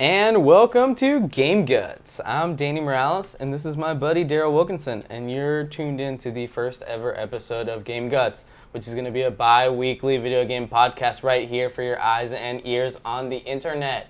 And welcome to Game Guts. I'm Danny Morales, and this is my buddy Daryl Wilkinson, and you're tuned in to the first ever episode of Game Guts, which is going to be a bi-weekly video game podcast right here for your eyes and ears on the internet.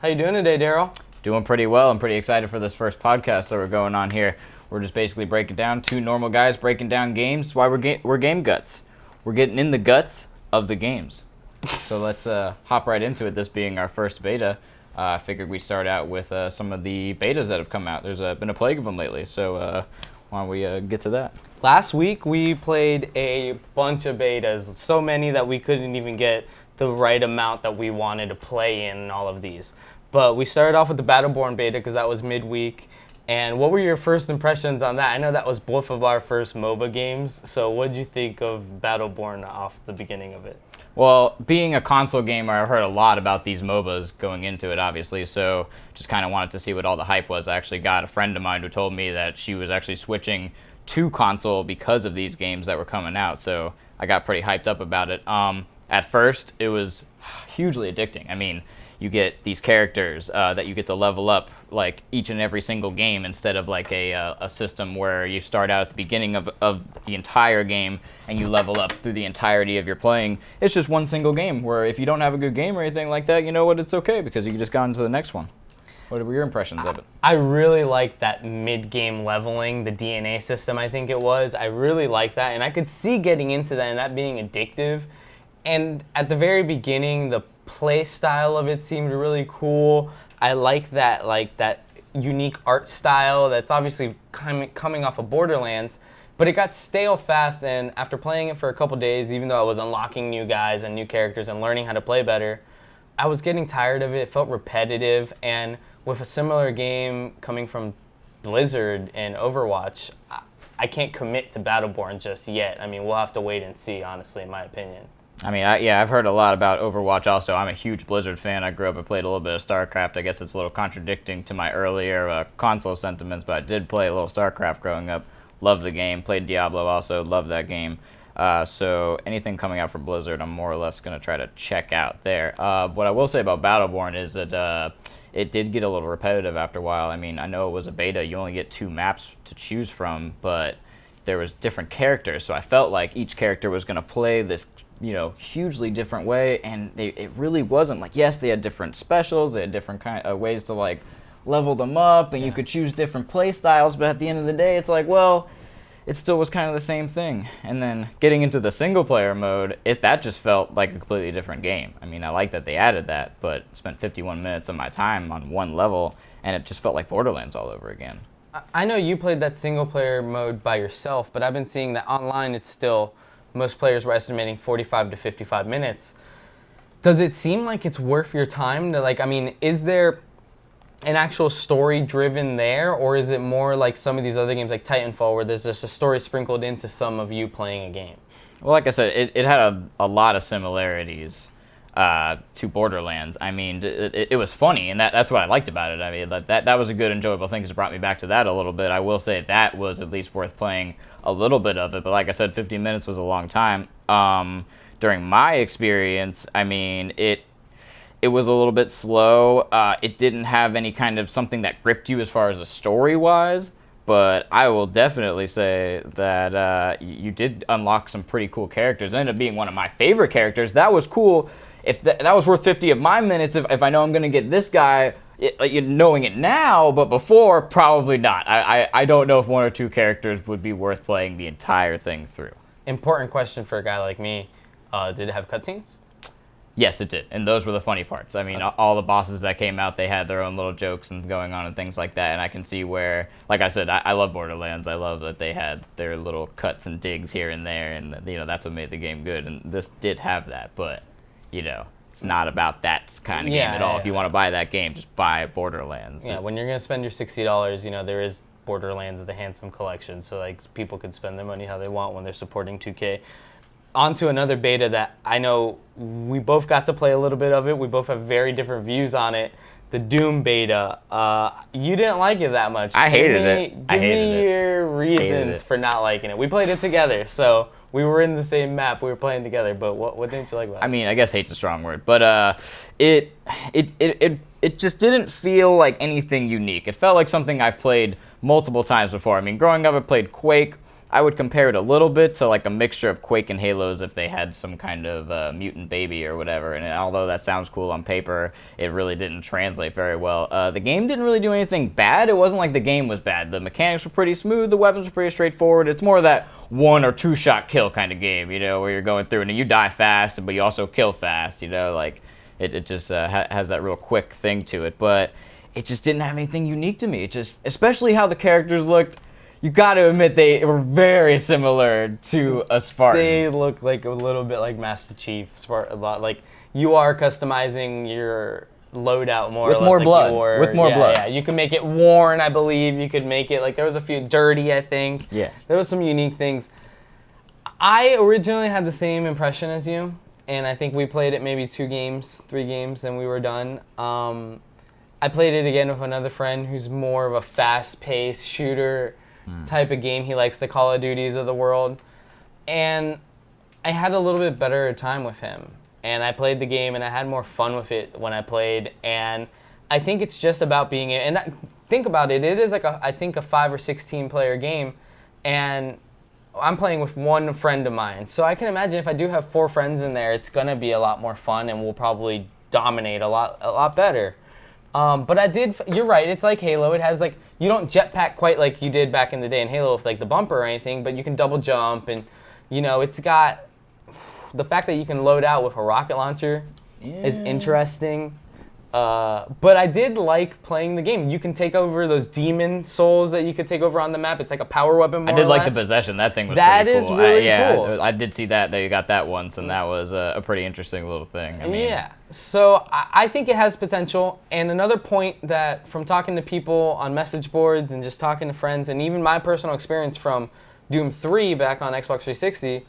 How you doing today, Daryl? Doing pretty well. I'm pretty excited for this first podcast that we're going on here. We're just basically breaking down two normal guys breaking down games. That's why we're Game Guts. We're getting in the guts of the games. So let's hop right into it, this being our first beta. I figured we'd start out with some of the betas that have come out. There's been a plague of them lately, so why don't we get to that? Last week, we played a bunch of betas, so many that we couldn't even get the right amount that we wanted to play in all of these. But we started off with the Battleborn beta because that was midweek. And what were your first impressions on that? I know that was both of our first MOBA games, so what did you think of Battleborn off the beginning of it? Well, being a console gamer, I've heard a lot about these MOBAs going into it, obviously, so just kind of wanted to see what all the hype was. I actually got a friend of mine who told me that she was actually switching to console because of these games that were coming out, so I got pretty hyped up about it. At first, it was hugely addicting. I mean, you get these characters that you get to level up like each and every single game instead of like a system where you start out at the beginning of the entire game and you level up through the entirety of your playing. It's just one single game where if you don't have a good game or anything like that, you know what, it's okay because you just got into the next one. What were your impressions of it? I really liked that mid-game leveling, the DNA system I think it was. I really liked that, and I could see getting into that and that being addictive. And at the very beginning, the play style of it seemed really cool. I like that unique art style that's obviously coming off of Borderlands, but it got stale fast, and after playing it for a couple days, even though I was unlocking new guys and new characters and learning how to play better, I was getting tired of it. It felt repetitive, and with a similar game coming from Blizzard and Overwatch, I can't commit to Battleborn just yet. I mean, we'll have to wait and see, honestly, in my opinion. I mean, I've heard a lot about Overwatch also. I'm a huge Blizzard fan. I grew up and played a little bit of StarCraft. I guess it's a little contradicting to my earlier console sentiments, but I did play a little StarCraft growing up. Loved the game. Played Diablo also. Loved that game. So anything coming out from Blizzard, I'm more or less going to try to check out there. What I will say about Battleborn is that it did get a little repetitive after a while. I mean, I know it was a beta. You only get 2 maps to choose from, but there was different characters. So I felt like each character was going to play this hugely different way, and it really wasn't like, yes, they had different specials, they had different kind of ways to like level them up, and you could choose different play styles, but at the end of the day, it's like, well, it still was kind of the same thing. And then getting into the single player mode, that just felt like a completely different game. I mean, I like that they added that, but spent 51 minutes of my time on one level, and it just felt like Borderlands all over again. I know you played that single player mode by yourself, but I've been seeing that online it's still, most players were estimating 45 to 55 minutes. Does it seem like it's worth your time to is there an actual story driven there, or is it more like some of these other games like Titanfall where there's just a story sprinkled into some of you playing a game? Well, like I said, it had a lot of similarities to Borderlands. I mean, it was funny, and that's what I liked about it. I mean, that was a good, enjoyable thing because it brought me back to that a little bit. I will say that was at least worth playing a little bit of it, but like I said, 15 minutes was a long time. During my experience, I mean, it was a little bit slow. It didn't have any kind of something that gripped you as far as the story-wise, but I will definitely say that you did unlock some pretty cool characters. It ended up being one of my favorite characters. That was cool. If that was worth 50 of my minutes, if I know I'm going to get this guy, knowing it now, but before, probably not. I don't know if 1 or 2 characters would be worth playing the entire thing through. Important question for a guy like me. Did it have cutscenes? Yes, it did, and those were the funny parts. I mean, all the bosses that came out, they had their own little jokes and going on and things like that, and I can see where, like I said, I love Borderlands. I love that they had their little cuts and digs here and there, and that's what made the game good, and this did have that, but, it's not about that kind of game at all. If you want to buy that game, just buy Borderlands. Yeah, when you're going to spend your $60, there is Borderlands, the Handsome Collection, so people could spend their money how they want when they're supporting 2K. On to another beta that I know we both got to play a little bit of it. We both have very different views on it. The Doom beta. You didn't like it that much. I hated it. Give me your reasons for not liking it. We played it together, so we were in the same map. We were playing together, but what didn't you like about it? I mean, I guess hate's a strong word, but it it just didn't feel like anything unique. It felt like something I've played multiple times before. I mean, growing up, I played Quake. I would compare it a little bit to like a mixture of Quake and Halos if they had some kind of mutant baby or whatever. And although that sounds cool on paper, it really didn't translate very well. The game didn't really do anything bad. It wasn't like the game was bad. The mechanics were pretty smooth. The weapons were pretty straightforward. It's more that 1 or 2 shot kill kind of game, you know, where you're going through and you die fast, but you also kill fast, you know, like it just has that real quick thing to it. But it just didn't have anything unique to me. It just, especially how the characters looked. You got to admit they were very similar to a Spartan. They look like a little bit like Master Chief, Spartan. Like you are customizing your loadout more with or less more like blood. With more blood. Yeah, you can make it worn, I believe. You could make it like there was a few dirty, I think. Yeah. There was some unique things. I originally had the same impression as you, and I think we played it maybe 2 games, 3 games, and we were done. I played it again with another friend who's more of a fast-paced shooter type of game. He likes the Call of Duties of the world. And I had a little bit better time with him. And I played the game and I had more fun with it when I played. And I think it's just about being, think about it, it is like I think a 5 or 16 player game. And I'm playing with one friend of mine. So I can imagine if I do have 4 friends in there, it's gonna be a lot more fun and we'll probably dominate a lot better. But you're right, it's like Halo. It has like, you don't jetpack quite like you did back in the day in Halo with like the bumper or anything, but you can double jump and, you know, it's got, the fact that you can load out with a rocket launcher is interesting. But I did like playing the game. You can take over those demon souls that you could take over on the map. It's like a power weapon more I did or like less. the possession. That thing was That pretty is cool. really cool. cool. I did see that. You got that once, and that was a pretty interesting little thing. I mean, yeah. So I think it has potential. And another point that from talking to people on message boards and just talking to friends, and even my personal experience from Doom 3 back on Xbox 360,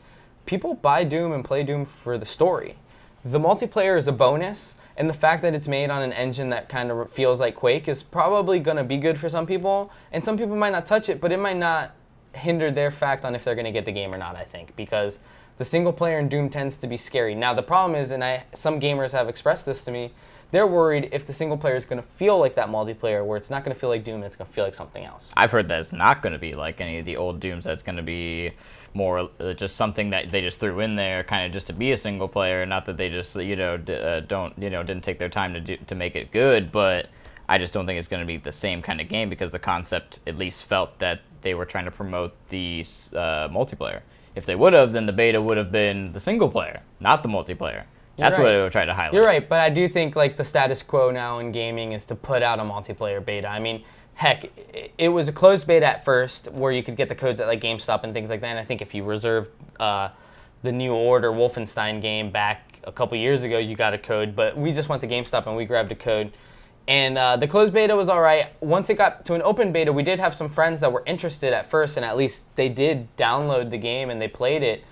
people buy Doom and play Doom for the story. The multiplayer is a bonus, and the fact that it's made on an engine that kind of feels like Quake is probably going to be good for some people, and some people might not touch it, but it might not hinder their fact on if they're going to get the game or not, I think, because the single player in Doom tends to be scary. Now, the problem is, and some gamers have expressed this to me, they're worried if the single player is going to feel like that multiplayer, where it's not going to feel like Doom, it's going to feel like something else. I've heard that it's not going to be like any of the old Dooms. That's going to be more just something that they just threw in there, kind of just to be a single player. Not that they just didn't take their time to make it good, but I just don't think it's going to be the same kind of game because the concept at least felt that they were trying to promote the multiplayer. If they would have, then the beta would have been the single player, not the multiplayer. That's what they were trying to highlight. You're right, but I do think like the status quo now in gaming is to put out a multiplayer beta. I mean, heck, it was a closed beta at first where you could get the codes at like GameStop and things like that. And I think if you reserved the New Order Wolfenstein game back a couple years ago, you got a code. But we just went to GameStop and we grabbed a code. And the closed beta was all right. Once it got to an open beta, we did have some friends that were interested at first, and at least they did download the game and they played it.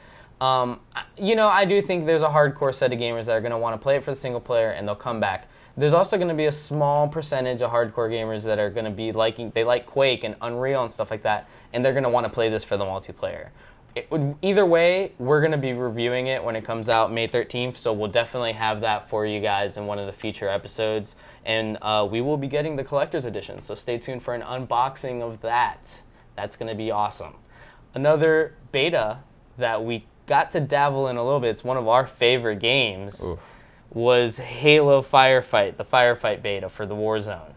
I do think there's a hardcore set of gamers that are going to want to play it for the single player and they'll come back. There's also going to be a small percentage of hardcore gamers that are going to be they like Quake and Unreal and stuff like that, and they're going to want to play this for the multiplayer. Either way, we're going to be reviewing it when it comes out May 13th, so we'll definitely have that for you guys in one of the future episodes, and we will be getting the collector's edition, so stay tuned for an unboxing of that. That's going to be awesome. Another beta that we got to dabble in a little bit, it's one of our favorite games, was Halo Firefight, the Firefight beta for the Warzone.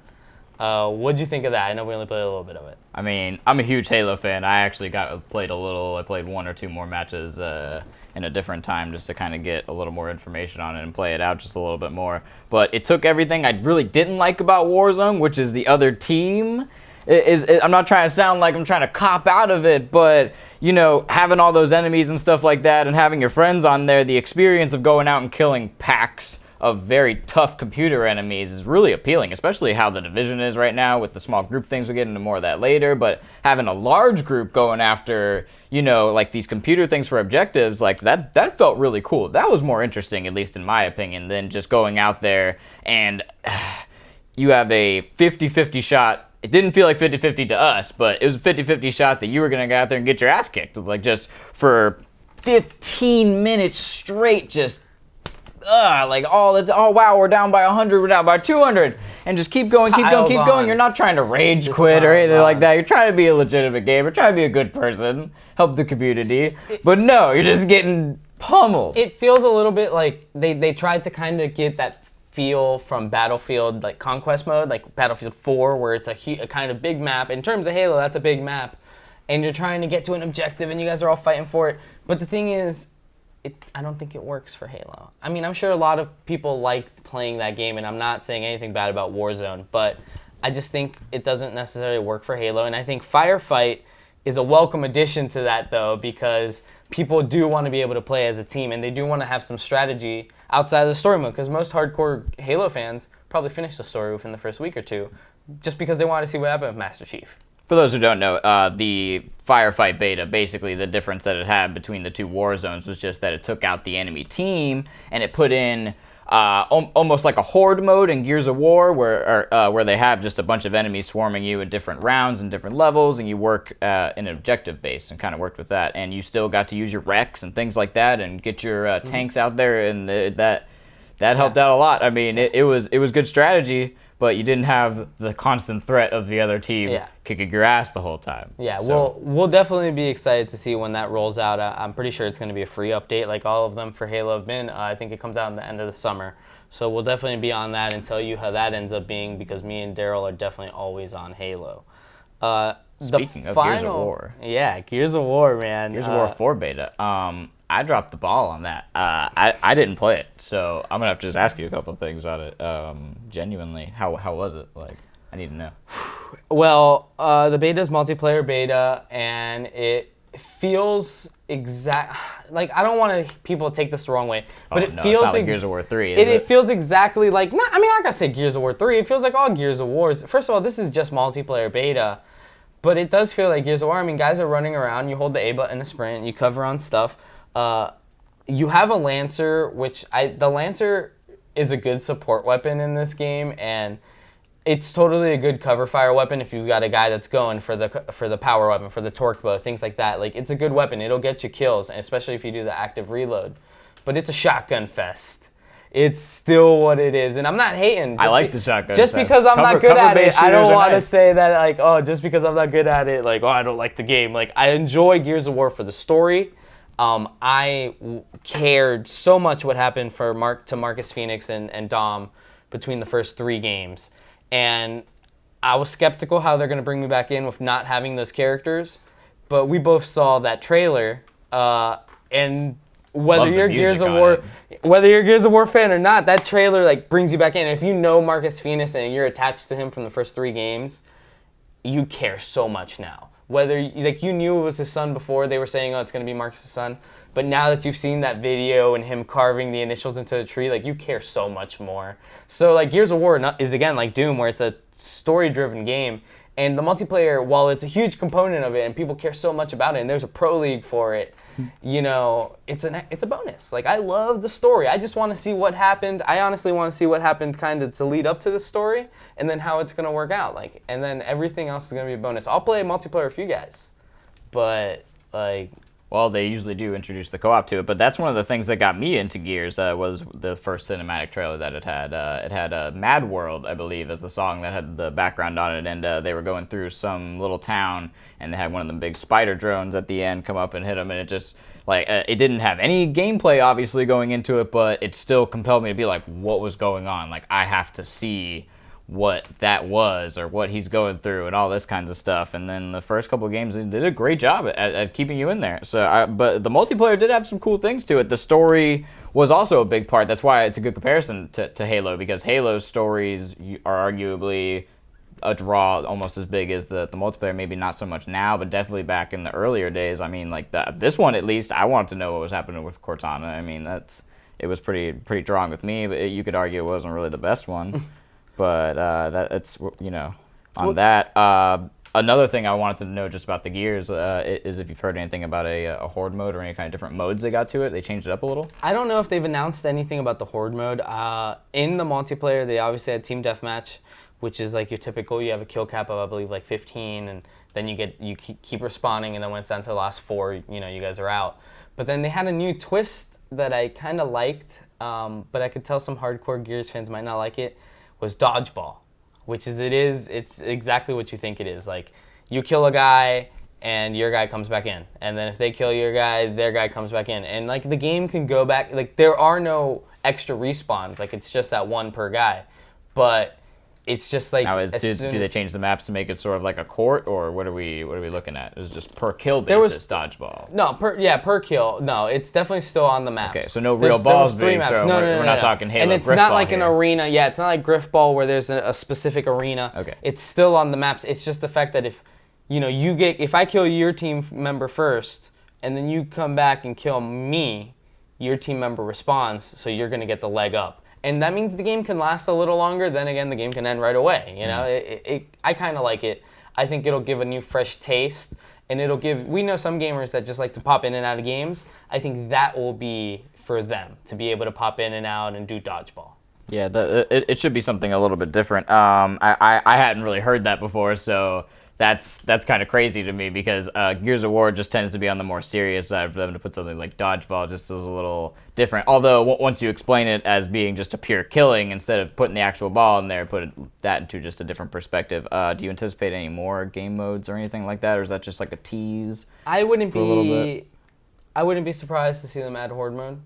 What'd you think of that? I know we only played a little bit of it. I mean, I'm a huge Halo fan. I actually played 1 or 2 more matches in a different time just to kind of get a little more information on it and play it out just a little bit more. But it took everything I really didn't like about Warzone, which is the other team. I'm not trying to sound like I'm trying to cop out of it, but having all those enemies and stuff like that and having your friends on there, the experience of going out and killing packs of very tough computer enemies is really appealing, especially how the Division is right now with the small group things. We'll get into more of that later, but having a large group going after, like these computer things for objectives, like that felt really cool. That was more interesting, at least in my opinion, than just going out there and you have a 50-50 shot. It didn't feel like 50-50 to us, but it was a 50-50 shot that you were going to go out there and get your ass kicked. Like just for 15 minutes straight, just like oh wow, we're down by 100, we're down by 200, and just keep going, keep going, keep going. You're not trying to rage quit or anything like that. You're trying to be a legitimate gamer, trying to be a good person, help the community. But no, you're just getting pummeled. It feels a little bit like they tried to kind of get that feel from Battlefield, like Conquest mode, like Battlefield 4, where it's a kind of big map. In terms of Halo, that's a big map, and you're trying to get to an objective, and you guys are all fighting for it. But the thing is, I don't think it works for Halo. I mean, I'm sure a lot of people like playing that game, and I'm not saying anything bad about Warzone, but I just think it doesn't necessarily work for Halo. And I think Firefight is a welcome addition to that, though, because people do want to be able to play as a team, and they do want to have some strategy outside of the story mode, because most hardcore Halo fans probably finish the story within the first week or two, just because they want to see what happened with Master Chief. For those who don't know, the Firefight beta, basically the difference that it had between the two war zones was just that it took out the enemy team and it put in almost like a horde mode in Gears of War, where they have just a bunch of enemies swarming you in different rounds and different levels, and you work in an objective base and kind of worked with that. And you still got to use your Rex and things like that and get your tanks out there, and that helped out a lot. I mean, it was good strategy, but you didn't have the constant threat of the other team kicking your ass the whole time. Yeah, so we'll definitely be excited to see when that rolls out. I'm pretty sure it's going to be a free update like all of them for Halo have been. I think it comes out in the end of the summer. So we'll definitely be on that and tell you how that ends up being, because me and Daryl are definitely always on Halo. Speaking of Gears of War. Yeah, Gears of War, man. Gears of War 4 beta. I dropped the ball on that. I didn't play it, so I'm going to have to just ask you a couple of things on it. Genuinely, how was it? Like, I need to know. Well, the beta is multiplayer beta, and it feels like, I don't want people to take this the wrong way, but it feels it's not like Gears of War 3, it feels exactly like, I mean, I gotta say Gears of War 3. It feels like all Gears of Wars. First of all, this is just multiplayer beta, but it does feel like Gears of War. I mean, guys are running around. You hold the A button to sprint. You cover on stuff. You have a Lancer, which the Lancer is a good support weapon in this game, and it's totally a good cover fire weapon if you've got a guy that's going for the power weapon, for the torque bow, things like that. Like, it's a good weapon. It'll get you kills, and especially if you do the active reload. But it's a shotgun fest. It's still what it is, and I'm not hating. I like the shotgun just fest. because I'm not good at it, I don't want to nice. say that, like, oh, just because I'm not good at it, like, oh, I don't like the game. Like, I enjoy Gears of War for the story. I cared so much what happened to Marcus Phoenix and Dom between the first 3 games. And I was skeptical how they're going to bring me back in with not having those characters. But we both saw that trailer, and whether you're Gears of War fan or not, that trailer like brings you back in. And if you know Marcus Phoenix and you're attached to him from the first 3 games, you care so much now. Whether you knew it was his son before, they were saying, oh, it's going to be Marcus' son. But now that you've seen that video and him carving the initials into the tree, like, you care so much more. So, like, Gears of War is, again, like Doom, where it's a story-driven game. And the multiplayer, while it's a huge component of it and people care so much about it, and there's a pro league for it, you know, it's a bonus. Like, I love the story. I just want to see what happened. I honestly want to see what happened kind of to lead up to the story, and then how it's going to work out. Like, and then everything else is going to be a bonus. I'll play multiplayer with you guys, but, like... Well, they usually do introduce the co-op to it, but that's one of the things that got me into Gears, was the first cinematic trailer that it had. It had Mad World, I believe, as the song that had the background on it, and they were going through some little town, and they had one of the big spider drones at the end come up and hit them, and it just, like, it didn't have any gameplay, obviously, going into it, but it still compelled me to be like, what was going on? Like, I have to see what that was or what he's going through and all this kinds of stuff. And then the first couple of games, they did a great job at keeping you in there. So, but the multiplayer did have some cool things to it. The story was also a big part. That's why it's a good comparison to Halo, because Halo's stories are arguably a draw almost as big as the multiplayer. Maybe not so much now, but definitely back in the earlier days. I mean, like this one, at least, I wanted to know what was happening with Cortana. I mean, it was pretty drawing with me, but you could argue it wasn't really the best one. But that's, you know, on that. Another thing I wanted to know just about the Gears is if you've heard anything about a Horde mode or any kind of different modes they got to it. They changed it up a little. I don't know if they've announced anything about the Horde mode. In the multiplayer, they obviously had Team Deathmatch, which is like your typical, you have a kill cap of, I believe, like 15, and then you keep respawning, and then when it's down to the last 4, you know, you guys are out. But then they had a new twist that I kind of liked, but I could tell some hardcore Gears fans might not like it, was dodgeball, which it's exactly what you think it is. Like, you kill a guy, and your guy comes back in. And then if they kill your guy, their guy comes back in. And, like, the game can go back. Like, there are no extra respawns. Like, it's just that one per guy. But it's just like Now, do they change the maps to make it sort of like a court, or what are we looking at? Is it just per kill basis dodgeball? No, per kill. No, it's definitely still on the maps. Okay, so no real balls being thrown. No, we're not talking Halo. And it's not like an arena. Yeah, it's not like Griffball where there's a specific arena. Okay. It's still on the maps. It's just the fact that if I kill your team member first, and then you come back and kill me, your team member responds, so you're gonna get the leg up. And that means the game can last a little longer. Then again, the game can end right away. You know, I kind of like it. I think it'll give a new, fresh taste, and we know some gamers that just like to pop in and out of games. I think that will be for them to be able to pop in and out and do dodgeball. Yeah, it should be something a little bit different. I hadn't really heard that before, so that's kind of crazy to me, because Gears of War just tends to be on the more serious side. For them to put something like dodgeball just is a little different. Although once you explain it as being just a pure killing instead of putting the actual ball in there, put that into just a different perspective. Do you anticipate any more game modes or anything like that, or is that just like a tease? I wouldn't be surprised to see them add horde mode.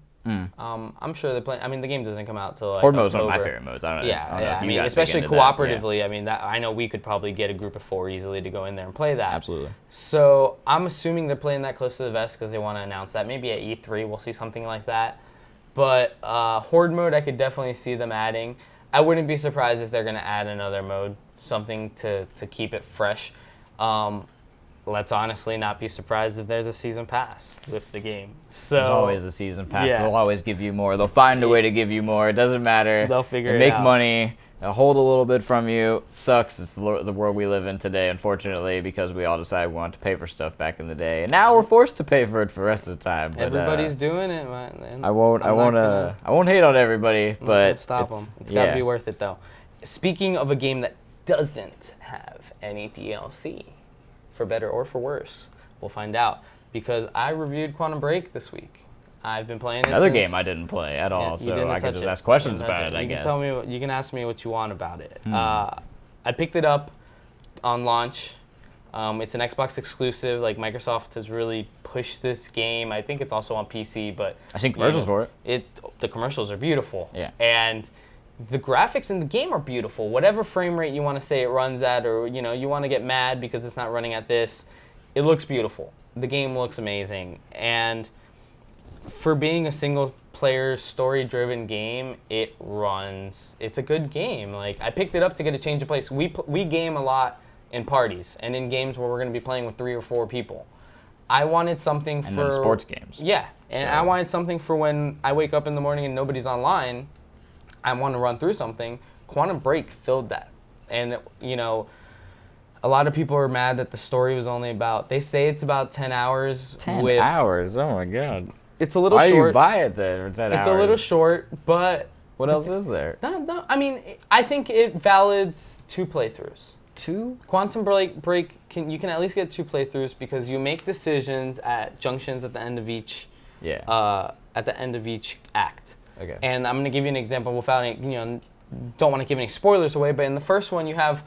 I'm sure they're playing. I mean, the game doesn't come out till like Horde mode is October. one of my favorite modes. I don't know I if mean, you guys especially dig into that. cooperatively. Yeah. I mean, I know we could probably get a group of 4 easily to go in there and play that. Absolutely. So I'm assuming they're playing that close to the vest because they want to announce that. Maybe at E3 we'll see something like that. But horde mode, I could definitely see them adding. I wouldn't be surprised if they're going to add another mode, something to keep it fresh. Let's honestly not be surprised if there's a season pass with the game. So there's always a season pass. Yeah. They'll always give you more. They'll find a way to give you more. It doesn't matter. They'll figure it make out. money. They'll hold a little bit from you. Sucks. It's the world we live in today, unfortunately, because we all decided we wanted to pay for stuff back in the day, and now we're forced to pay for it for the rest of the time. But, everybody's doing it, man. I won't hate on everybody, but stop them. It's got to be worth it, though. Speaking of a game that doesn't have any DLC, for better or for worse, we'll find out, because I reviewed Quantum Break this week. I've been playing it Another game I didn't play at all, so I can just ask questions about it, I guess. You can ask me what you want about it. I picked it up on launch. It's an Xbox exclusive. Like, Microsoft has really pushed this game. I think it's also on PC, but I've seen commercials for it. The commercials are beautiful. Yeah. And the graphics in the game are beautiful. Whatever frame rate you want to say it runs at, or you want to get mad because it's not running at this, it looks beautiful. The game looks amazing. And for being a single-player, story-driven game, it's a good game. Like, I picked it up to get a change of place. We game a lot in parties and in games where we're going to be playing with 3 or 4 people. I wanted something and then sports games. Yeah, and I wanted something for when I wake up in the morning and nobody's online. I want to run through something. Quantum Break filled that. And, a lot of people are mad that the story was only they say it's about 10 hours. 10 hours? Oh, my God. It's a little short. Why do you buy it then for 10 hours? It's a little short, but... What else is there? No, I mean, I think it validates 2 playthroughs. 2? Quantum Break, you can at least get 2 playthroughs because you make decisions at junctions at the end of each... Yeah. At the end of each act. Okay. And I'm going to give you an example without any, don't want to give any spoilers away, but in the first one you have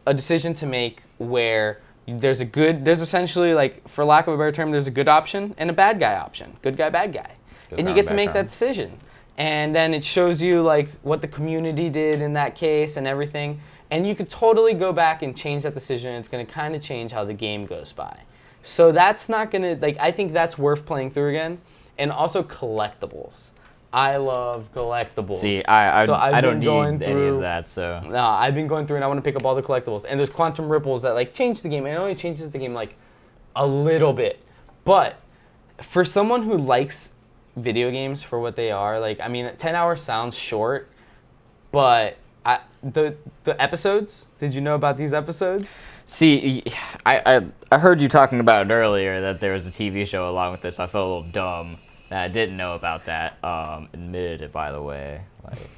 a decision to make where there's essentially, like, for lack of a better term, there's a good option and a bad guy option. Good guy, bad guy. And you get to make that decision. And then it shows you, like, what the community did in that case and everything. And you could totally go back and change that decision. It's going to kind of change how the game goes by. So that's not going to, like, I think that's worth playing through again. And also collectibles. I love collectibles. See, I don't need any of that, so. No, I've been going through and I want to pick up all the collectibles. And there's quantum ripples that, like, change the game. And it only changes the game, like, a little bit. But for someone who likes video games for what they are, like, I mean, 10 hours sounds short, but the episodes, did you know about these episodes? See, I heard you talking about it earlier, that there was a TV show along with this. I felt a little dumb. I didn't know about that. Admitted it, by the way.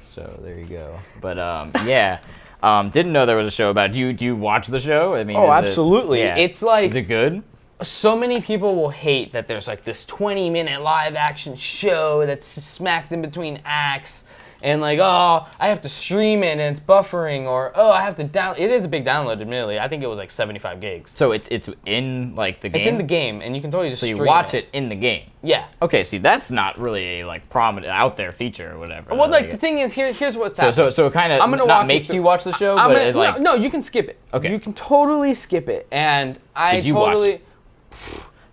So there you go. But yeah, didn't know there was a show about it. Do you watch the show? I mean, absolutely. Yeah. It's like, is it good? so many people will hate that there's like this 20-minute live action show that's smacked in between acts, and like, oh, I have to stream it and it's buffering, or oh, I have to down. It is a big download, admittedly. I think it was like 75 gigs. So it's in like the game. It's in the game, and you can totally just stream you watch it in the game. Yeah. Okay, see, that's not really a like prominent out there feature or whatever. Well, like the thing is, here's what's happening. So it kind of not makes you watch the show, but it like no, you can skip it. Okay. You can totally skip it, and Did you watch it?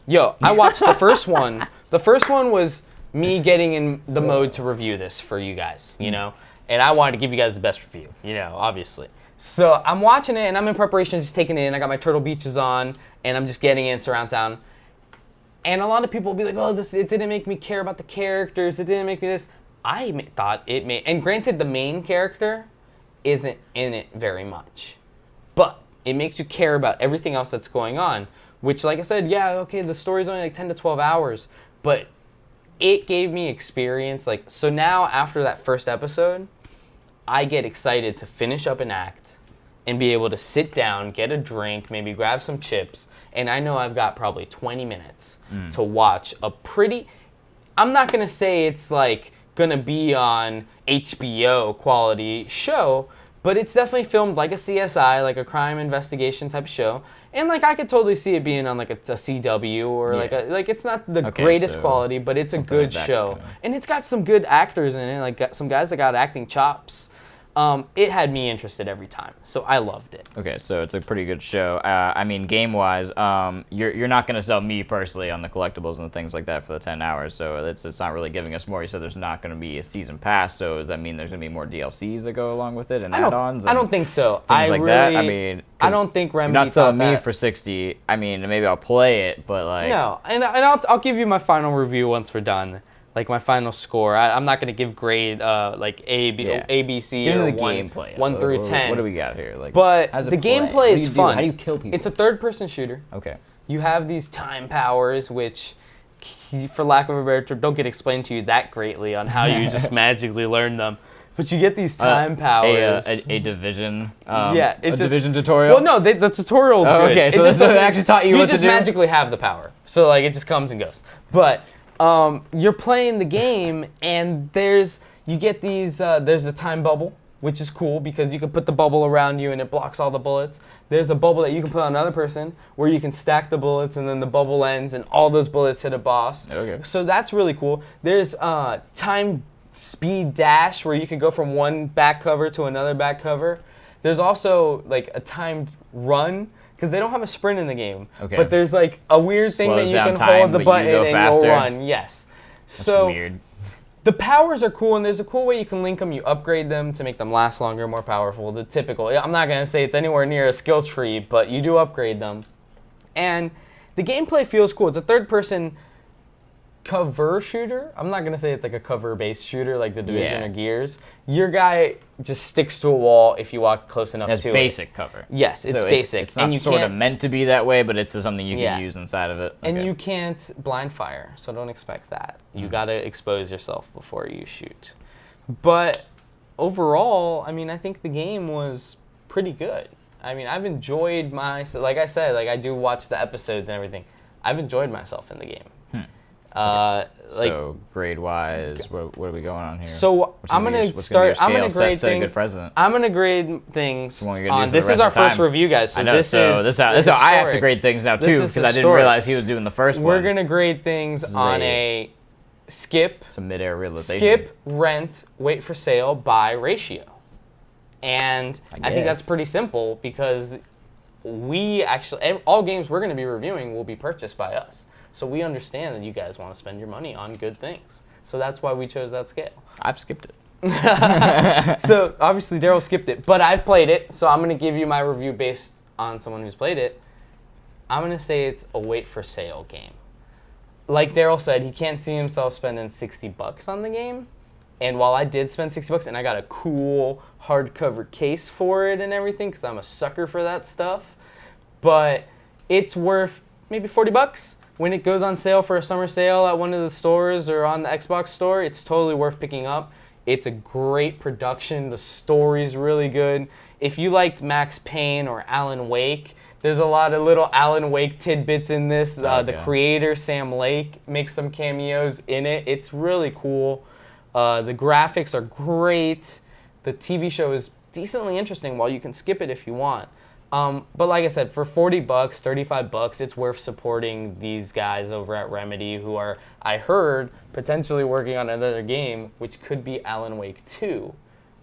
Yo, I watched the first one. The first one was me getting in the mode to review this for you guys, you know? And I wanted to give you guys the best review, you know, obviously. So I'm watching it, and I'm in preparation, just taking it in. I got my Turtle Beaches on, and I'm just getting in surround sound. And a lot of people will be like, oh, it didn't make me care about the characters. It didn't make me this. I thought it made... And granted, the main character isn't in it very much. But it makes you care about everything else that's going on. Which, like I said, yeah, okay, the story's only like 10 to 12 hours. But it gave me experience. Like, so now, after that first episode, I get excited to finish up an act and be able to sit down, get a drink, maybe grab some chips, and I know I've got probably 20 minutes to watch a pretty... I'm not going to say it's like going to be on HBO quality show, but it's definitely filmed like a CSI, like a crime investigation type of show. And like I could totally see it being on like a CW or like it's not the greatest quality, but it's a good show. And it's got some good actors in it, like got some guys that got acting chops. It had me interested every time, so I loved it. Okay, so it's a pretty good show. I mean, game-wise, you're not going to sell me personally on the collectibles and things like that for the 10 hours, so it's not really giving us more. You said there's not going to be a season pass, so does that mean there's going to be more DLCs that go along with it and add-ons? I don't think so. Things like that? I mean, I don't think Remedy you're not selling me that. for 60. I mean, maybe I'll play it, but like... No, and I'll give you my final review once we're done. Like my final score. I'm not gonna give grade like A, B, C, or gameplay. 1 through 10. What do we got here? Like, but the gameplay is fun. How do you kill people? It's a third-person shooter. Okay. You have these time powers, which, for lack of a better term, don't get explained to you that greatly on how you just magically learn them. But you get these time powers. A division. Division tutorial. Well, no, the tutorial is good. Okay, so it actually taught you what to do. You just magically have the power, so like it just comes and goes. But you're playing the game, and there's the time bubble, which is cool because you can put the bubble around you and it blocks all the bullets. There's a bubble that you can put on another person where you can stack the bullets and then the bubble ends and all those bullets hit a boss. Okay. So that's really cool. There's time speed dash where you can go from one back cover to another back cover. There's also like a timed run because they don't have a sprint in the game. Okay. But there's like a weird thing that you can hold the button and you'll run. Yes. So weird. The powers are cool, and there's a cool way you can link them. You upgrade them to make them last longer, more powerful. The typical. I'm not going to say it's anywhere near a skill tree, but you do upgrade them. And the gameplay feels cool. It's a third-person cover shooter. I'm not going to say it's like a cover-based shooter like the Division or Gears. Your guy just sticks to a wall if you walk close enough to it. It's basic cover. Yes, it's basic. It's not sort of meant to be that way, but it's something you can use inside of it. And you can't blind fire, so don't expect that. You got to expose yourself before you shoot. But overall, I mean, I think the game was pretty good. I mean, I've enjoyed like I said, like I do watch the episodes and everything. I've enjoyed myself in the game. So grade-wise, what are we going on here? So I'm gonna grade things. I'm gonna grade things on. This is our first review, guys. So this is I have to grade things now too because I didn't realize he was doing the first one. We're gonna grade things on a skip, some mid-air realization. Skip, rent, wait for sale, buy ratio, and I think that's pretty simple because we actually all games we're gonna be reviewing will be purchased by us. So we understand that you guys want to spend your money on good things. So that's why we chose that scale. I've skipped it. So obviously Daryl skipped it, but I've played it. So I'm going to give you my review based on someone who's played it. I'm going to say it's a wait for sale game. Like Daryl said, he can't see himself spending $60 on the game. And while I did spend $60 and I got a cool hardcover case for it and everything because I'm a sucker for that stuff, but it's worth maybe $40. When it goes on sale for a summer sale at one of the stores or on the Xbox store, it's totally worth picking up. It's a great production. The story's really good. if you liked Max Payne or Alan Wake, there's a lot of little Alan Wake tidbits in this. The creator, Sam Lake, makes some cameos in it. It's really cool. The graphics are great. The TV show is decently interesting, while you can skip it if you want. But like I said, for $40, $35, it's worth supporting these guys over at Remedy, who are, I heard, potentially working on another game, which could be Alan Wake 2,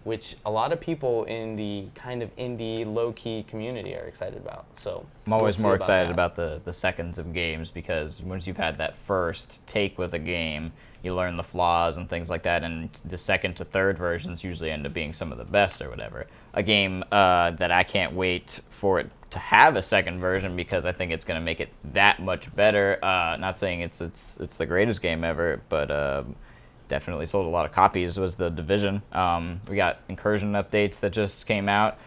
which a lot of people in the kind of indie, low-key community are excited about. So I'm always more excited about the seconds of games, because once you've had that first take with a game, you learn the flaws and things like that, and the second to third versions usually end up being some of the best or whatever. A game that I can't wait for it to have a second version, because I think it's going to make it that much better. Not saying it's the greatest game ever, but definitely sold a lot of copies, was The Division. We got Incursion updates that just came out.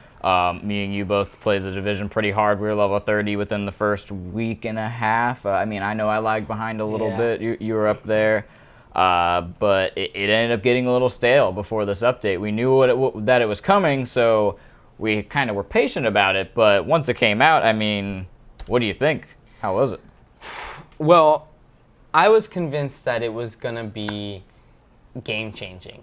Me and you both played The Division pretty hard. We were level 30 within the first week and a half. I mean, I know I lagged behind a little bit. You were up there. But it ended up getting a little stale before this update. We knew that it was coming, so we kind of were patient about it. But once it came out, I mean, what do you think? How was it? Well, I was convinced that it was going to be game-changing.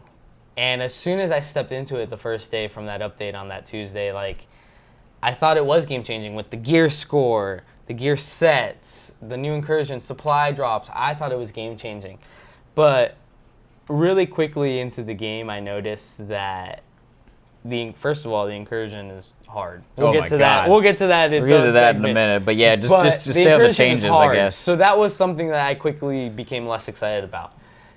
And as soon as I stepped into it the first day from that update on that Tuesday, like, I thought it was game-changing with the gear score, the gear sets, the new Incursion, supply drops. I thought it was game-changing. But really quickly into the game, I noticed that first of all, the Incursion is hard. We'll get to that. We'll get to that in a minute. But yeah, just stay on the changes, I guess. So that was something that I quickly became less excited about.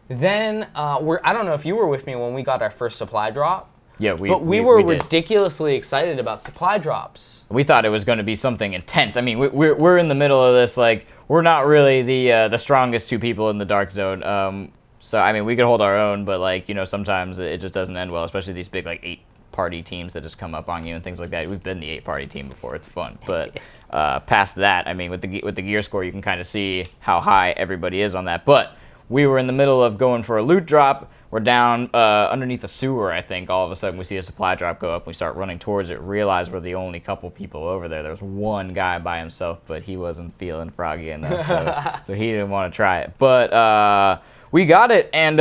Then I don't know if you were with me when we got our first supply drop. Yeah, we were ridiculously excited about supply drops. We thought it was going to be something intense. I mean, we're in the middle of this. Like, we're not really the strongest two people in the Dark Zone. So I mean, we could hold our own, but like, you know, sometimes it just doesn't end well. Especially these big like 8-party teams that just come up on you and things like that. We've been the 8-party team before. It's fun, but past that, I mean, with the gear score, you can kind of see how high everybody is on that. But we were in the middle of going for a loot drop. We're down underneath a sewer, I think. All of a sudden, we see a supply drop go up. We start running towards it, realize we're the only couple people over there. There's one guy by himself, but he wasn't feeling froggy enough, so he didn't want to try it. But we got it, and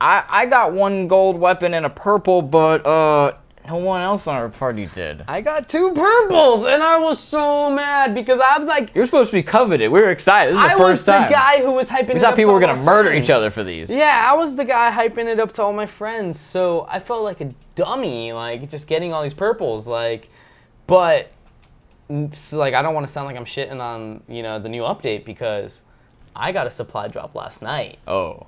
I got one gold weapon and a purple, but no one else on our party did. I got 2 purples, and I was so mad because I was like... You're supposed to be coveted. We were excited. This is the first time. I was the guy who was hyping it up to all my friends. We thought people were going to murder each other for these. Yeah, I was the guy hyping it up to all my friends, so I felt like a dummy, like, just getting all these purples, like... But, so, like, I don't want to sound like I'm shitting on, you know, the new update, because I got a supply drop last night. Oh.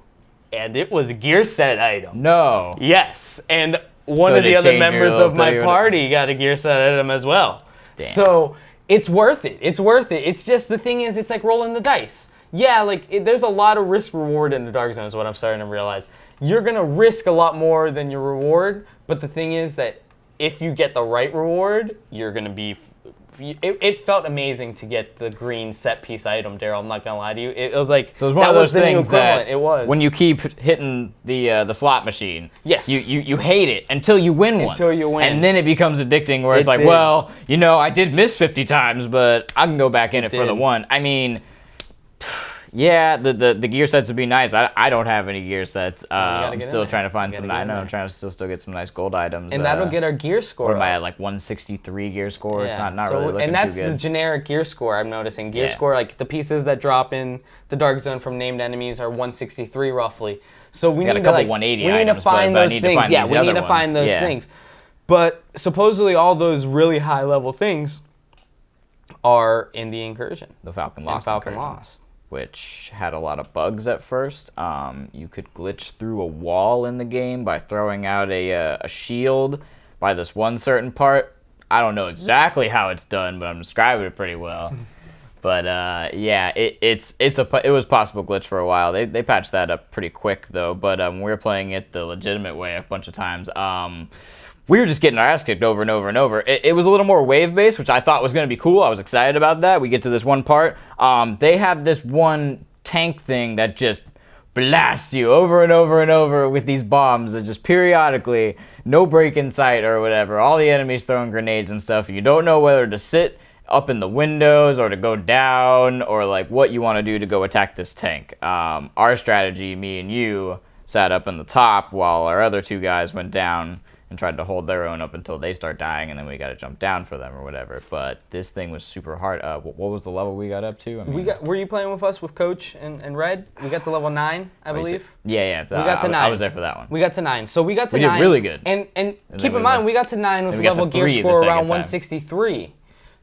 And it was a gear set item. No. Yes, and... One of the other members of my party got a gear set item as well. Damn. So it's worth it. It's worth it. It's just, the thing is, it's like rolling the dice. Yeah, like there's a lot of risk reward in the Dark Zone is what I'm starting to realize. You're going to risk a lot more than your reward, but the thing is that if you get the right reward, you're going to be... It felt amazing to get the green set piece item, Daryl. I'm not gonna lie to you. It was like, so it was one of those things that it was. When you keep hitting the slot machine, yes, you hate it until you win once. Until you win, and then it becomes addicting. Where it's like, well, you know, I did miss 50 times, but I can go back in it for the one. I mean, yeah, the gear sets would be nice. I don't have any gear sets. I'm still trying to find some. I know I'm trying to still get some nice gold items. And that'll get our gear score. Or am I at like 163 gear score? Yeah. It's not really looking and that's too good. The generic gear score I'm noticing. Gear score, like the pieces that drop in the Dark Zone from named enemies are 163 roughly. So we need to like 180 we need to find those things. Yeah, we need to find those things. But supposedly all those really high level things are in the Incursion. The Falcon Lost. Falcon Lost. Which had a lot of bugs at first. You could glitch through a wall in the game by throwing out a shield by this one certain part. I don't know exactly how it's done, but I'm describing it pretty well. But yeah, it was possible glitch for a while. They patched that up pretty quick though. But we were playing it the legitimate way a bunch of times. We were just getting our ass kicked over and over and over. It was a little more wave-based, which I thought was going to be cool. I was excited about that. We get to this one part. They have this one tank thing that just blasts you over and over and over with these bombs that just periodically, no break in sight or whatever. All the enemies throwing grenades and stuff. You don't know whether to sit up in the windows or to go down or like what you want to do to go attack this tank. Our strategy, me and you, sat up in the top while our other 2 guys went down and tried to hold their own up until they start dying, and then we got to jump down for them or whatever. But this thing was super hard. What was the level we got up to? I mean, Were you playing with us with Coach and Red? We got to level 9, I believe. Yeah. We got to 9. I was there for that one. We got to 9. So we got to 9. We did really good. And keep in mind, we got to 9 with level gear 3 score around time. 163.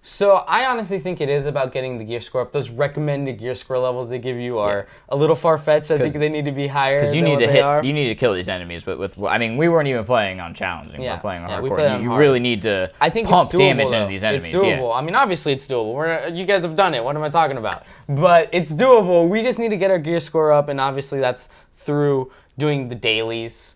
So I honestly think it is about getting the gear score up. Those recommended gear score levels they give you are a little far-fetched. I think they need to be higher. Because you need to you need to kill these enemies. But I mean, we weren't even playing on challenging. Yeah. We're playing on we hardcore. play on You hard. really need to pump damage into these enemies. It's doable. I mean, obviously it's doable. You guys have done it. What am I talking about? But it's doable. We just need to get our gear score up, and obviously that's through doing the dailies.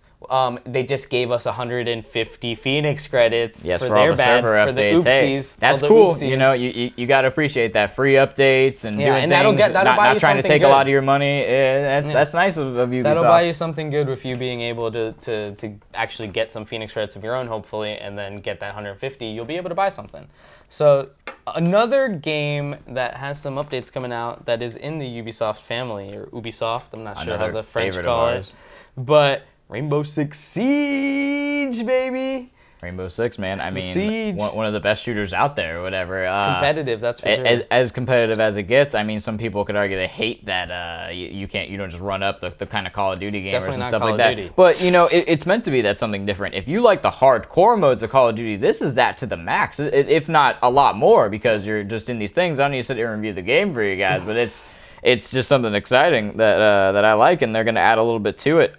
They just gave us 150 Phoenix credits for their all the server bad, updates. for the oopsies. Hey, that's cool. You know, you got to appreciate that free updates and doing and things. that'll buy you not trying to something take good. a lot of your money. That's nice of Ubisoft. That'll buy you something good with you being able to actually get some Phoenix credits of your own, hopefully, and then get that 150. You'll be able to buy something. So another game that has some updates coming out that is in the Ubisoft family, or Ubisoft, I'm not sure how the French call it, but Rainbow Six Siege, baby. Rainbow Six, man. I mean, one of the best shooters out there, or whatever. Competitive, that's for sure. As competitive as it gets. I mean, some people could argue they hate that you don't just run up the kind of Call of Duty gamers and stuff like that. But you know, it's meant to be that something different. If you like the hardcore modes of Call of Duty, this is that to the max, if not a lot more, because you're just in these things. I don't need to sit here and review the game for you guys, but it's just something exciting that I like, and they're gonna add a little bit to it.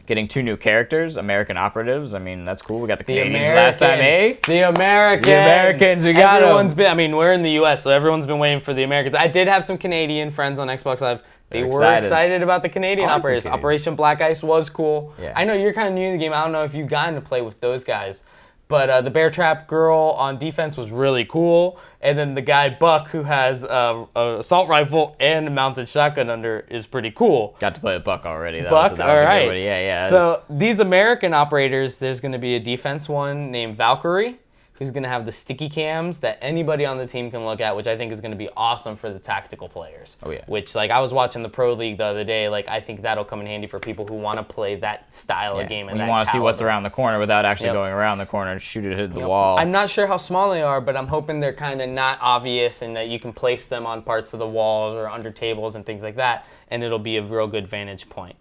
Getting 2 new characters, American operatives. I mean, that's cool. We got the Canadians last time, eh? The Americans. We got them. I mean, we're in the U.S., so everyone's been waiting for the Americans. I did have some Canadian friends on Xbox Live. They were excited about the Canadian operators. Operation Black Ice was cool. Yeah. I know you're kind of new to the game. I don't know if you've gotten to play with those guys. But the Bear Trap girl on defense was really cool. And then the guy, Buck, who has a assault rifle and a mounted shotgun under, is pretty cool. Got to play with Buck already. Buck, all right. Yeah. So these American operators, there's going to be a defense one named Valkyrie, who's going to have the sticky cams that anybody on the team can look at, which I think is going to be awesome for the tactical players. Oh, yeah. Which, like, I was watching the Pro League the other day. Like, I think that'll come in handy for people who want to play that style of game. And you want to see what's around the corner without actually going around the corner and shoot it hit the wall. I'm not sure how small they are, but I'm hoping they're kind of not obvious and that you can place them on parts of the walls or under tables and things like that, and it'll be a real good vantage point.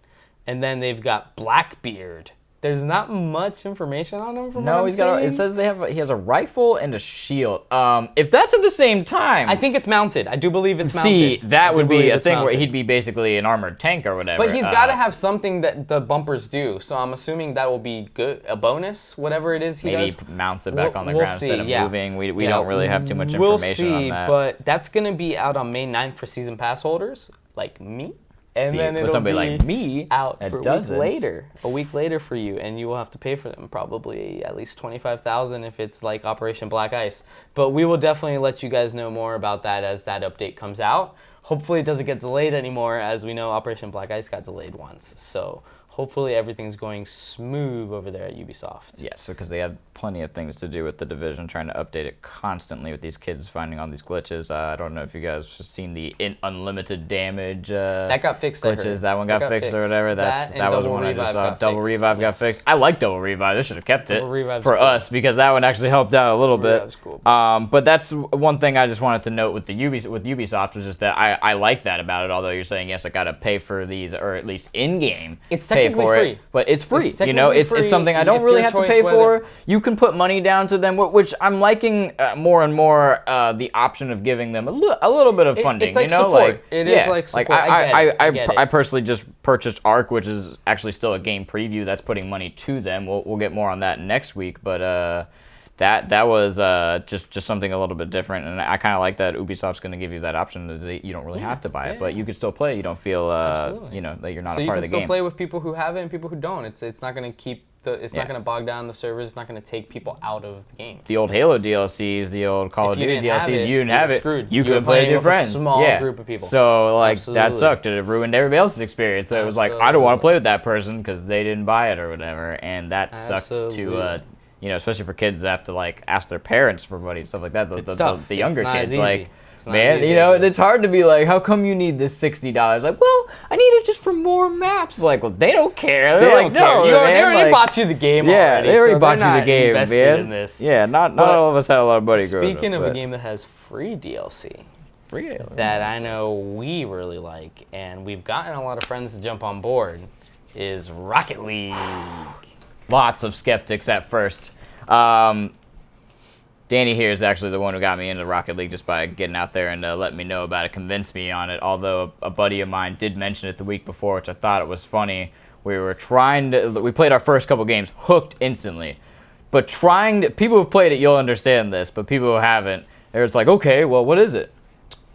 And then they've got Blackbeard. There's not much information on him from what I'm seeing. It says he has a rifle and a shield. If that's at the same time, I think it's mounted. I do believe it's mounted. See, that would be a thing where he'd be basically an armored tank or whatever. But he's got to have something that the bumpers do. So I'm assuming that will be good, a bonus, whatever it is he does. Maybe he mounts it back on the ground instead of moving. We don't really have too much information on that. But that's going to be out on May 9th for season pass holders, like me. And then it'll somebody be like me out for a week later for you, and you will have to pay for them probably at least $25,000 if it's like Operation Black Ice. But we will definitely let you guys know more about that as that update comes out. Hopefully it doesn't get delayed anymore, as we know Operation Black Ice got delayed once. So hopefully everything's going smooth over there at Ubisoft. Yeah, so because they have plenty of things to do with the Division, trying to update it constantly with these kids finding all these glitches. I don't know if you guys have seen the unlimited damage that got fixed. Glitches. That one got fixed or whatever. That was one I just saw. Double Revive got fixed. I like Double Revive. They should have kept it for us because that one actually helped out a little bit. Cool. But that's one thing I just wanted to note with Ubisoft was just that I like that about it. Although you're saying yes, I got to pay for these, or at least in game. It's technically free. But it's free. It's something I don't really have to pay for. You can put money down to them, which I'm liking more and more. The option of giving them a little bit of funding. It's like support. It is like support. I personally just purchased Ark, which is actually still a game preview. That's putting money to them. We'll get more on that next week, but. That was just something a little bit different, and I kind of like that Ubisoft's going to give you that option that you don't really have to buy it, but you can still play. You don't feel that you're not a part of the game. So you can still play with people who have it and people who don't. It's not going to keep It's not going to bog down the servers. It's not going to take people out of the games. The old Halo DLCs, the old Call of Duty DLCs, you didn't have it. Screwed. You couldn't play with your friends. A small group of people. So like Absolutely. that sucked. It ruined everybody else's experience. So it was like I don't want to play with that person because they didn't buy it or whatever, and that sucked to especially for kids that have to like ask their parents for money and stuff like that. The younger kids like. Man, it's hard to be like, how come you need this $60? Like, well, I need it just for more maps. Like, well, they don't care. They're like, no, they already bought you the game already. Yeah, they already bought you the game, man. In this. Yeah, not all of us had a lot of money growing up. Speaking of a game that has free DLC, that I know we really like, and we've gotten a lot of friends to jump on board, is Rocket League. Lots of skeptics at first. Danny here is actually the one who got me into Rocket League just by getting out there and letting me know about it, convinced me on it, although a buddy of mine did mention it the week before, which I thought it was funny. We played our first couple games, hooked instantly. But people who've played it, you'll understand this, but people who haven't, they're just like, okay, well, what is it?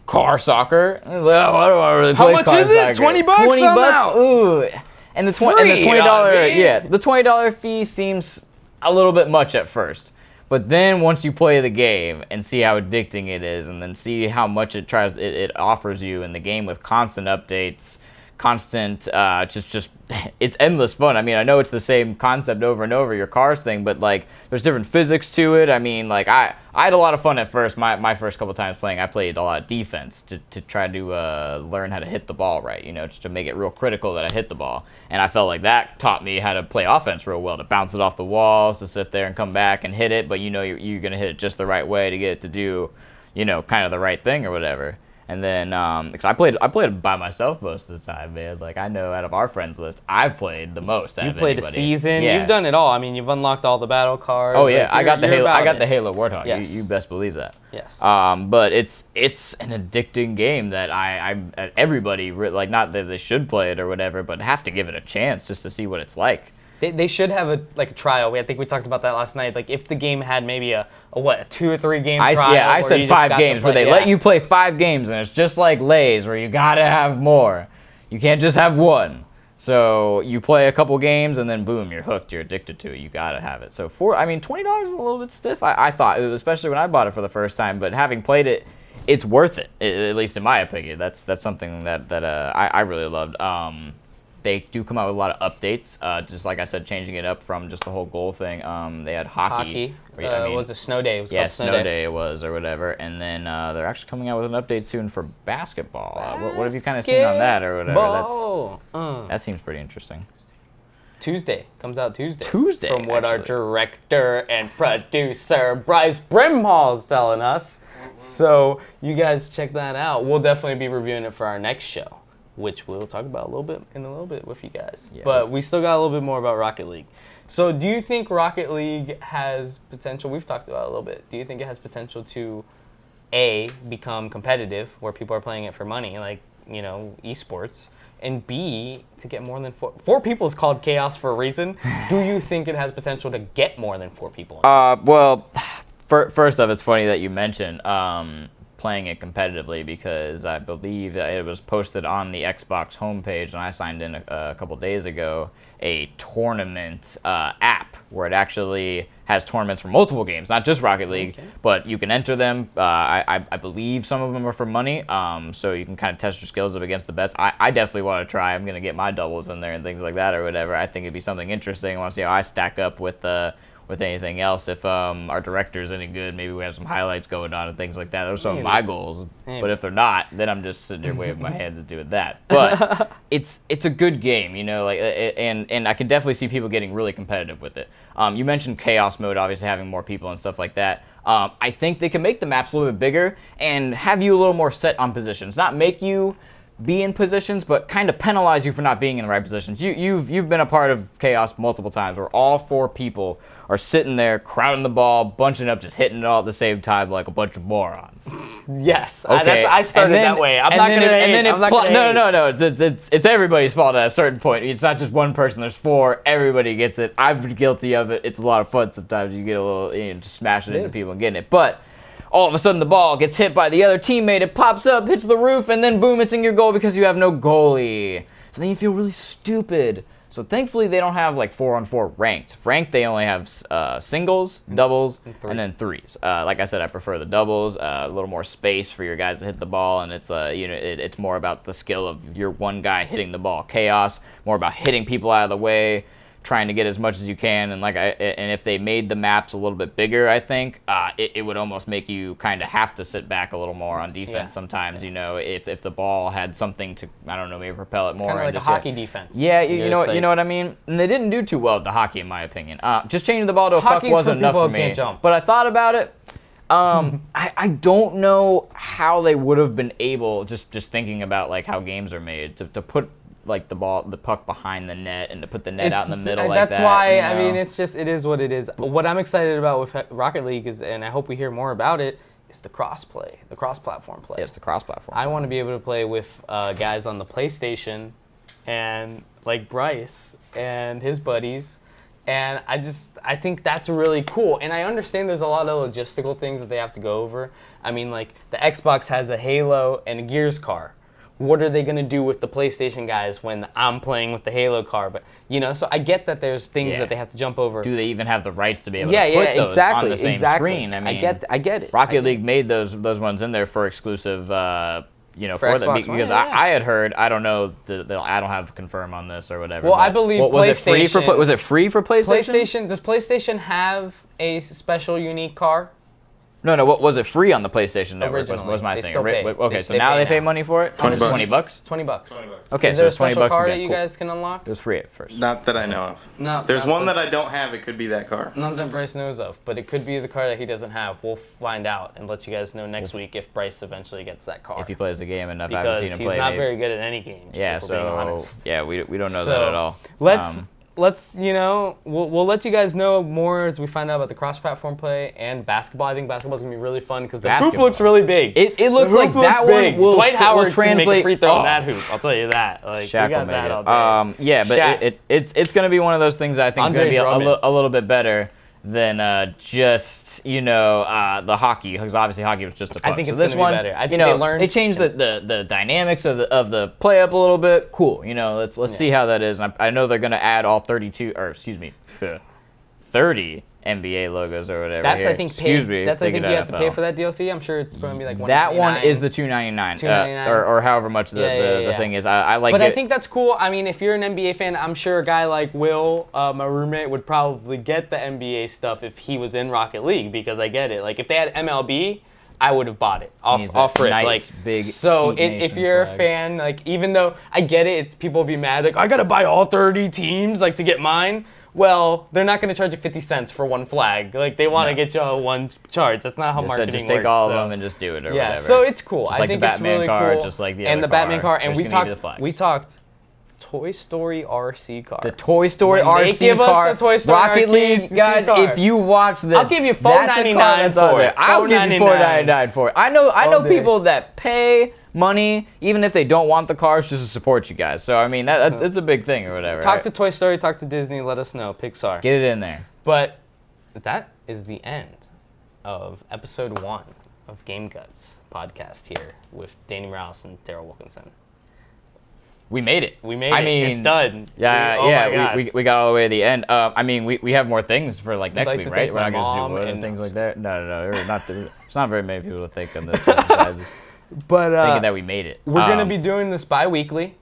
Car soccer? I was like, oh, I don't want to really play car soccer. How much is it? $20? $20? Out. Ooh. And the $20 fee seems a little bit much at first. But then once you play the game and see how addicting it is, and then see how much it offers you in the game with constant updates, it's endless fun. I mean, I know it's the same concept over and over, your cars thing, but like there's different physics to it. I mean, like I had a lot of fun at first. My first couple times playing, I played a lot of defense to try to learn how to hit the ball right, just to make it real critical that I hit the ball. And I felt like that taught me how to play offense real well, to bounce it off the walls, to sit there and come back and hit it, but you're going to hit it just the right way to get it to do, kind of the right thing or whatever. And then, cause I played by myself most of the time, man. Like, I know out of our friends list, I've played the most. You played anybody. A season. Yeah. You've done it all. I mean, you've unlocked all the battle cards. Oh yeah, I got the Halo Warthog. Yes. You best believe that. Yes. But it's an addicting game that everybody not that they should play it or whatever, but have to give it a chance just to see what it's like. They should have a trial. I think we talked about that last night. Like if the game had maybe a 2 or 3 game trial. Yeah, I said 5 games where they let you play 5 games, and it's just like Lay's where you gotta have more. You can't just have one. So you play a couple games and then boom, you're hooked. You're addicted to it. You gotta have it. So $20 is a little bit stiff. I thought, especially when I bought it for the first time. But having played it, it's worth it. At least in my opinion. That's something that I really loved. They do come out with a lot of updates, just like I said, changing it up from just the whole goal thing. They had hockey. It was a snow day. It was called Snow Day it was, or whatever. And then they're actually coming out with an update soon for basketball. What have you kind of seen on that or whatever? That seems pretty interesting. Tuesday. Comes out Tuesday. From what our director and producer, Bryce Brimhall, is telling us. So you guys check that out. We'll definitely be reviewing it for our next show, which we'll talk about in a little bit with you guys. Yeah. But we still got a little bit more about Rocket League. So do you think Rocket League has potential? We've talked about it a little bit. Do you think it has potential to, A, become competitive, where people are playing it for money, like, esports, and B, to get more than 4 people is called chaos for a reason. Do you think it has potential to get more than 4 people? Well, first off, it's funny that you mentioned playing it competitively, because I believe it was posted on the Xbox homepage, and I signed in a couple days ago, a tournament app where it actually has tournaments for multiple games, not just Rocket League, but you can enter them. I believe some of them are for money, so you can kind of test your skills up against the best. I definitely want to try. I'm going to get my doubles in there and things like that or whatever. I think it'd be something interesting. I want to see how I stack up with anything else. If our director's any good, maybe we have some highlights going on and things like that. Those are some of my goals. But if they're not, then I'm just sitting there waving my hands and doing that. But it's a good game, and I can definitely see people getting really competitive with it. You mentioned chaos mode, obviously having more people and stuff like that. I think they can make the maps a little bit bigger and have you a little more set on positions. Not make you be in positions, but kind of penalize you for not being in the right positions. You've been a part of chaos multiple times where all 4 people are sitting there crowding the ball, bunching up, just hitting it all at the same time like a bunch of morons. Yes, okay. I started that way. No. It's everybody's fault at a certain point. It's not just one person. There's 4. Everybody gets it. I've been guilty of it. It's a lot of fun sometimes. You get a little, just smashing into people and getting it. But all of a sudden the ball gets hit by the other teammate. It pops up, hits the roof, and then boom, it's in your goal because you have no goalie. So then you feel really stupid. So thankfully they don't have like 4-on-4 ranked. Ranked they only have singles, doubles, and then threes. Like I said, I prefer the doubles. A little more space for your guys to hit the ball, and it's it's more about the skill of your one guy hitting the ball. Chaos, more about hitting people out of the way, trying to get as much as you can. And and if they made the maps a little bit bigger, I think it would almost make you kind of have to sit back a little more on defense sometimes. If the ball had something to, I don't know, maybe propel it more. Kind of like a hockey defense. Yeah, you know what I mean. And they didn't do too well with the hockey, in my opinion. Just changing the ball to a puck wasn't enough for me. Can't jump. But I thought about it. I don't know how they would have been able, just thinking about like how games are made, to put like the puck behind the net and to put the net out in the middle like that. That's why, I mean, it is what it is. What I'm excited about with Rocket League is, and I hope we hear more about it, is the cross-play, the cross-platform play. Yes, the cross-platform. I want to be able to play with guys on the PlayStation and like Bryce and his buddies. And I think that's really cool. And I understand there's a lot of logistical things that they have to go over. I mean, like the Xbox has a Halo and a Gears car. What are they going to do with the PlayStation guys when I'm playing with the Halo car? But, so I get that there's things that they have to jump over. Do they even have the rights to be able to put those on the same screen? I mean, I get it. Rocket League made those ones in there for exclusive, for Xbox them. Because I had heard, I don't know, I don't have confirm on this or whatever. Well, I believe PlayStation. Was it free for PlayStation? Does PlayStation have a special unique car? No. What was it free on the PlayStation Network? Originally, was my they thing. still pay. Okay, so now they pay money for it. $20. $20. $20. Okay, is there a so $20 special car again. that you guys can unlock? It was free at first. Not that I know of. No. There's one that I don't have. It could be that car. None that Bryce knows of, but it could be the car that he doesn't have. We'll find out and let you guys know next week if Bryce eventually gets that car. If he plays the game enough, I haven't seen him play. Because he's not very good at any games. Yeah, if we're being honest. Yeah, we don't know that at all. Let's we'll let you guys know more as we find out about the cross-platform play and basketball. I think basketball's gonna be really fun because the hoop looks really big. It looks like that big. one will Dwight Howard translate. can make a free throw in that hoop. I'll tell you that. Like Shaq we got will that make all day. Yeah, but it's gonna be one of those things that I think is gonna be a little bit better than just the hockey, because obviously hockey was just a puck. I think so it's this gonna one, be better. I think they learned. They changed the dynamics of the play up a little bit. Cool. Let's see how that is. And I know they're gonna add all 30 NBA logos or whatever. That's here. I think Excuse me. That's I think you have to pay for that DLC. I'm sure it's going to be like $199. That one is the $299, or however much the thing is. I like it. But I think that's cool. I mean, if you're an NBA fan, I'm sure a guy like Will, my roommate, would probably get the NBA stuff if he was in Rocket League, because I get it. Like if they had MLB, I would have bought it off rip. Nice, like big so, Heat Nation if you're flag. a fan, like even though I get it, it's people will be mad. Like I gotta buy all 30 teams like to get mine. Well, they're not going to charge you 50 cents for one flag. Like, they want to get you on one charge. That's not how marketing works. Just take all of them and just do it or whatever. Yeah, so it's cool. Just like I think the it's Batman really car, cool. just like the and other the Batman car. And we talked Toy Story RC car. The Toy Story when RC they give car. Us the Toy Story Rocket League, guys, car. if you watch this, I'll give you $4.99 for it. I'll give you $4.99 for it. I know people that pay money, even if they don't want the cars, just to support you guys. So, I mean, that's a big thing or whatever. Talk to Toy Story, talk to Disney, let us know. Pixar. Get it in there. But that is the end of episode 1 of Game Guts podcast here with Danny Morales and Daryl Wilkinson. We made it. I mean, it's done. Yeah, we got all the way to the end. I mean, we have more things for like next week, right? We're not going to do and things like that. No. There's not very many people to think on this. But thinking that we made it. We're going to be doing this bi-weekly.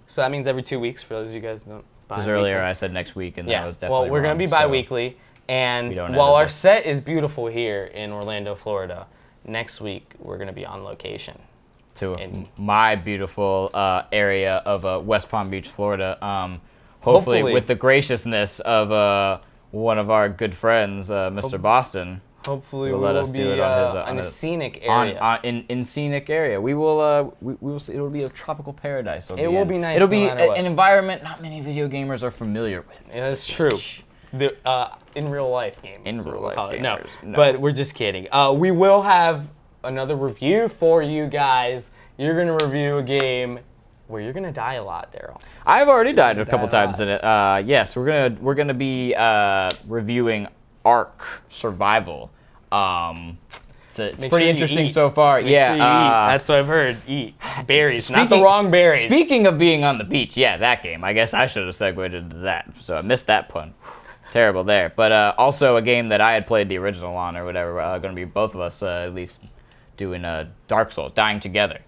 So that means every 2 weeks for those of you guys who don't. Because earlier I said next week, and that was definitely well, we're going to be bi-weekly. And while our set is beautiful here in Orlando, Florida, next week we're going to be on location. To my beautiful area of West Palm Beach, Florida. Hopefully with the graciousness of one of our good friends, Mr. Boston. Hopefully we will be in a scenic area. In scenic area. We will see. It'll be a tropical paradise. It will be nice. It'll be an environment not many video gamers are familiar with. Yeah, that's true. The in real life game. In real life gamers. No, but we're just kidding. We will have another review for you guys. You're gonna review a game where you're gonna die a lot, Daryl. I've already died a couple times in it. Yes, we're gonna be reviewing Ark Survival. it's Make pretty sure you interesting eat. so far. Make yeah, sure you eat. That's what I've heard. Eat berries, not the speaking- wrong berries. Speaking of being on the beach, yeah, that game. I guess I should have segued into that, so I missed that pun. Terrible there. But also a game that I had played the original on or whatever. Going to be both of us at least doing Dark Souls, dying together,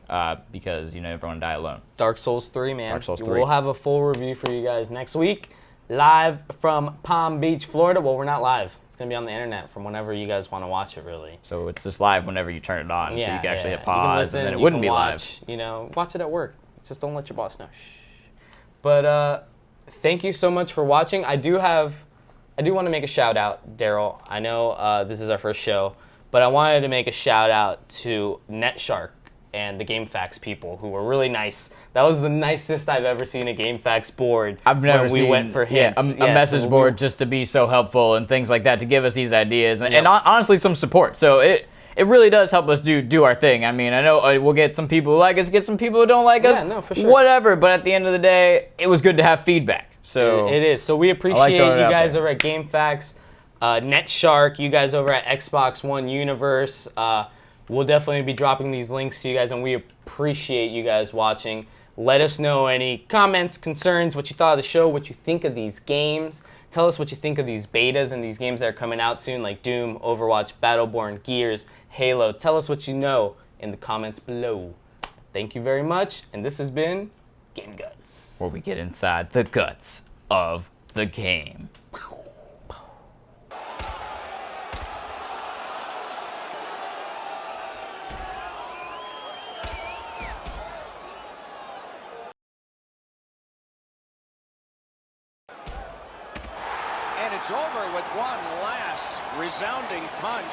because you never want to die alone. Dark Souls 3, man. Dark Souls 3. We'll have a full review for you guys next week, live from Palm Beach, Florida. Well, we're not live. It's going to be on the internet from whenever you guys want to watch it, really. So it's just live whenever you turn it on, so you can actually hit You can pause, listen, and then it you wouldn't can be watch, live. Watch it at work. Just don't let your boss know. Shh. But thank you so much for watching. I do want to make a shout out, Daryl. I know this is our first show, but I wanted to make a shout out to NetShark and the GameFAQs people who were really nice. That was the nicest I've ever seen a GameFAQs board. I've never when we seen went for hints. a message board just to be so helpful and things like that, to give us these ideas and honestly some support. So it really does help us do our thing. I mean, I know we'll get some people who like us, get some people who don't like us. Yeah, no, for sure. Whatever, but at the end of the day, it was good to have feedback. So it is. So we appreciate throwing it you out guys there. over at GameFAQs, NetShark, you guys over at Xbox One Universe. We'll definitely be dropping these links to you guys, and we appreciate you guys watching. Let us know any comments, concerns, what you thought of the show, what you think of these games. Tell us what you think of these betas and these games that are coming out soon, like Doom, Overwatch, Battleborn, Gears, Halo. Tell us what you know in the comments below. Thank you very much, and this has been Game Guts, where we get inside the guts of the game. And it's over with one last resounding punch.